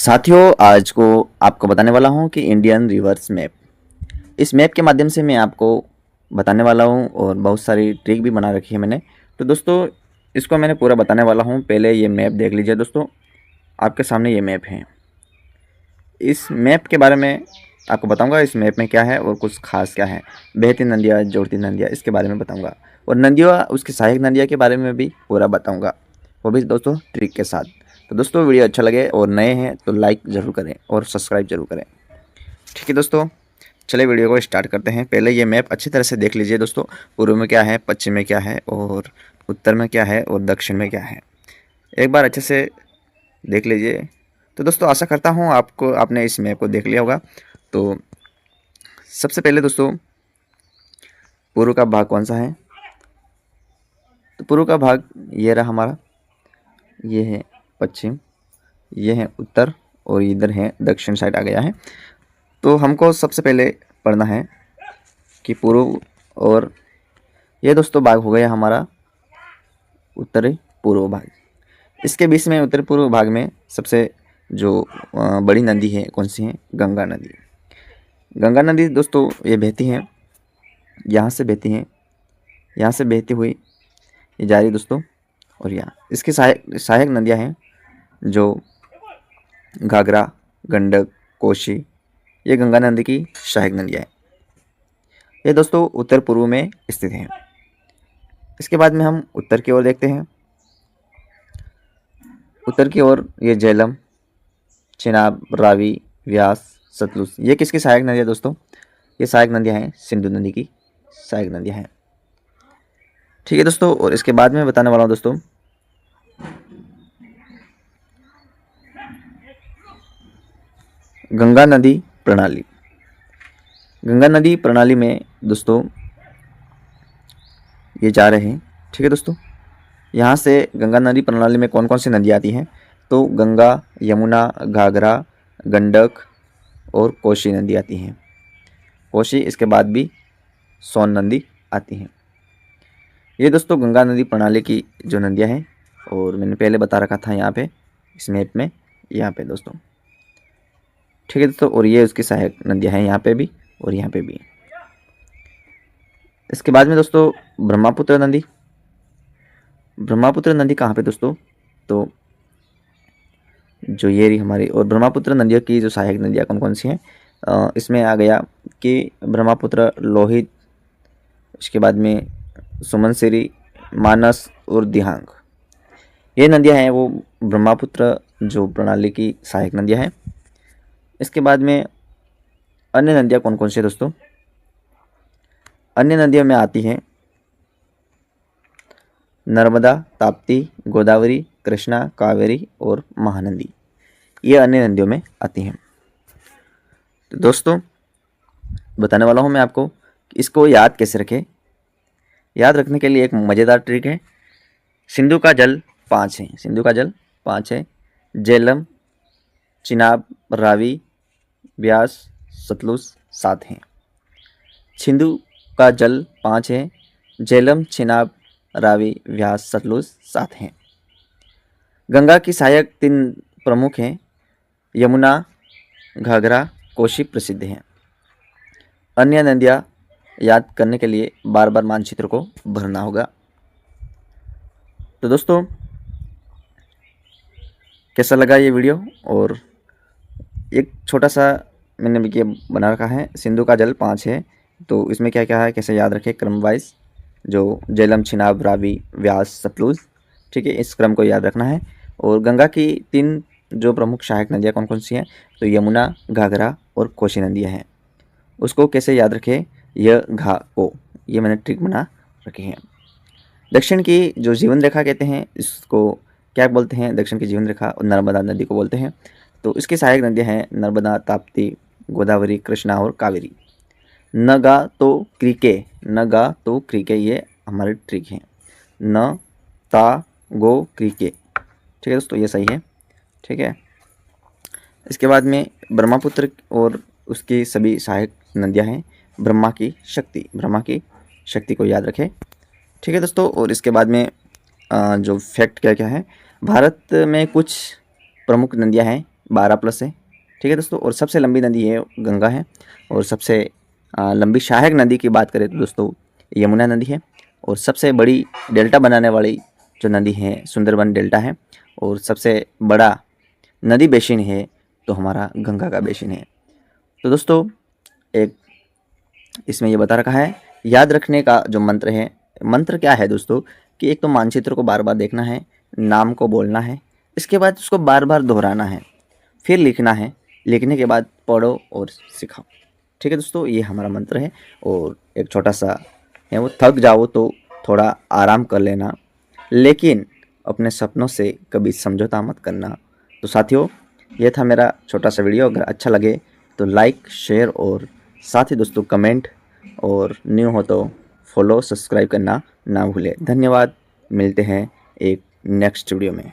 साथियों, आज को आपको बताने वाला हूँ कि इंडियन रिवर्स मैप। इस मैप के माध्यम से मैं आपको बताने वाला हूँ और बहुत सारी ट्रिक भी बना रखी है मैंने। तो दोस्तों, इसको मैंने पूरा बताने वाला हूँ। पहले ये मैप देख लीजिए दोस्तों, आपके सामने ये मैप है। इस मैप के बारे में आपको बताऊंगा, इस मैप में क्या है और कुछ खास क्या है। बहती नदियाँ, जोड़ती नदियाँ, इसके बारे में बताऊंगा और नदियाँ, उसकी सहायक नदियाँ के बारे में भी पूरा बताऊंगा, वो भी दोस्तों ट्रिक के साथ। तो दोस्तों, वीडियो अच्छा लगे और नए हैं तो लाइक ज़रूर करें और सब्सक्राइब ज़रूर करें। ठीक है दोस्तों, चलिए वीडियो को स्टार्ट करते हैं। पहले ये मैप अच्छी तरह से देख लीजिए दोस्तों। पूर्व में क्या है, पश्चिम में क्या है और उत्तर में क्या है और दक्षिण में क्या है, एक बार अच्छे से देख लीजिए। तो दोस्तों, आशा करता हूँ आपने इस मैप को देख लिया होगा। तो सबसे पहले दोस्तों, पूर्व का भाग कौन सा है? तो पूर्व का भाग ये रहा हमारा, ये है पश्चिम, ये है उत्तर और इधर है दक्षिण साइड आ गया है। तो हमको सबसे पहले पढ़ना है कि पूर्व, और ये दोस्तों भाग हो गया हमारा उत्तरी पूर्व भाग। इसके बीच में उत्तर पूर्व भाग में सबसे जो बड़ी नदी है कौन सी है? गंगा नदी। गंगा नदी दोस्तों ये बहती है, यहाँ से बहती है, यहाँ से बहती हुई ये जा रही दोस्तों, और यहाँ इसकी सहायक सहायक नदियाँ हैं जो घाघरा, गंडक, कोसी, ये गंगा नदी की सहायक नदियाँ हैं। ये दोस्तों उत्तर पूर्व में स्थित हैं। इसके बाद में हम उत्तर की ओर देखते हैं। उत्तर की ओर ये झेलम, चिनाब, रावी, व्यास, सतलुज, ये किसकी सहायक नदियाँ दोस्तों? ये सहायक नदियाँ हैं, सिंधु नदी की सहायक नदियाँ हैं। ठीक है दोस्तों, और इसके बाद में बताने वाला हूँ दोस्तों गंगा नदी प्रणाली। गंगा नदी प्रणाली में दोस्तों ये जा रहे हैं। ठीक है दोस्तों, यहाँ से गंगा नदी प्रणाली में कौन कौन सी नदी आती हैं? तो गंगा, यमुना, घाघरा, गंडक और कोसी नदी आती हैं। कोसी, इसके बाद भी सोन नदी आती हैं। ये दोस्तों गंगा नदी प्रणाली की जो नदियाँ हैं, और मैंने पहले बता रखा था यहाँ पे इस मैप में, यहाँ पे दोस्तों। ठीक है दोस्तों, और ये उसकी सहायक नदियाँ हैं यहाँ पे भी और यहाँ पे भी। इसके बाद में दोस्तों ब्रह्मपुत्र नदी। ब्रह्मपुत्र नदी कहाँ पे दोस्तों? तो जो ये रही हमारी, और ब्रह्मपुत्र नदियों की जो सहायक नदियाँ कौन कौन सी हैं, इसमें आ गया कि ब्रह्मपुत्र, लोहित, इसके बाद में सुमनसिरी, मानस और दिहांग, ये नदियाँ हैं वो ब्रह्मपुत्र जो प्रणाली की सहायक नदियाँ हैं। इसके बाद में अन्य नदियाँ कौन कौन सी है दोस्तों? अन्य नदियों में आती हैं नर्मदा, ताप्ती, गोदावरी, कृष्णा, कावेरी और महानदी, ये अन्य नदियों में आती हैं। तो दोस्तों, बताने वाला हूँ मैं आपको कि इसको याद कैसे रखें। याद रखने के लिए एक मज़ेदार ट्रिक है। सिंधु का जल 5 है, सिंधु का जल 5 है। झेलम, चिनाब, रावी, व्यास, सतलुज 7 हैं। सिंधु का जल 5 है, झेलम, चिनाब, रावी, व्यास, सतलुज 7 हैं। गंगा की सहायक 3 प्रमुख हैं, यमुना, घाघरा, कोसी प्रसिद्ध हैं। अन्य नदियाँ याद करने के लिए बार बार मानचित्र को भरना होगा। तो दोस्तों, कैसा लगा ये वीडियो? और एक छोटा सा मैंने भी ये बना रखा है, सिंधु का जल 5 है, तो इसमें क्या क्या है, कैसे याद रखें क्रम वाइज, जो झेलम, चिनाब, रावी, व्यास, सतलुज, ठीक है, इस क्रम को याद रखना है। और गंगा की 3 जो प्रमुख सहायक नदियाँ कौन कौन सी हैं? तो यमुना, घाघरा और कोसी नदियाँ हैं। उसको कैसे याद रखें, यह घा को, ये मैंने ट्रिक बना रखी है। दक्षिण की जो जीवन रेखा कहते हैं, इसको क्या बोलते हैं? दक्षिण की जीवन रेखा और नर्मदा नदी को बोलते हैं। तो इसकी सहायक नदियाँ हैं नर्मदा, ताप्ती, गोदावरी, कृष्णा और कावेरी। नगा तो क्रिके, नगा तो क्रिके, ये हमारी ट्रिक है। न, ता, गो, क्रिके, ठीक है दोस्तों, ये सही है। ठीक है, इसके बाद में ब्रह्मपुत्र और उसकी सभी सहायक नदियाँ हैं। ब्रह्मा की शक्ति, ब्रह्मा की शक्ति को याद रखें। ठीक है दोस्तों, और इसके बाद में जो फैक्ट क्या क्या है, भारत में कुछ प्रमुख नदियाँ हैं 12+ है, ठीक है दोस्तों। और सबसे लंबी नदी है गंगा है, और सबसे लंबी सहायक नदी की बात करें तो दोस्तों यमुना नदी है, और सबसे बड़ी डेल्टा बनाने वाली जो नदी है सुंदरबन डेल्टा है, और सबसे बड़ा नदी बेसिन है तो हमारा गंगा का बेसिन है। तो दोस्तों एक इसमें ये बता रखा है, याद रखने का जो मंत्र है, मंत्र क्या है दोस्तों कि एक तो मानचित्र को बार बार देखना है, नाम को बोलना है, इसके बाद उसको बार बार दोहराना है, फिर लिखना है, लिखने के बाद पढ़ो और सिखाओ, ठीक है दोस्तों। ये हमारा मंत्र है। और एक छोटा सा है, वो थक जाओ तो थोड़ा आराम कर लेना, लेकिन अपने सपनों से कभी समझौता मत करना। तो साथियों ये था मेरा छोटा सा वीडियो। अगर अच्छा लगे तो लाइक शेयर और साथ ही दोस्तों कमेंट, और न्यू हो तो फॉलो सब्सक्राइब करना ना भूलें। धन्यवाद, मिलते हैं एक नेक्स्ट वीडियो में।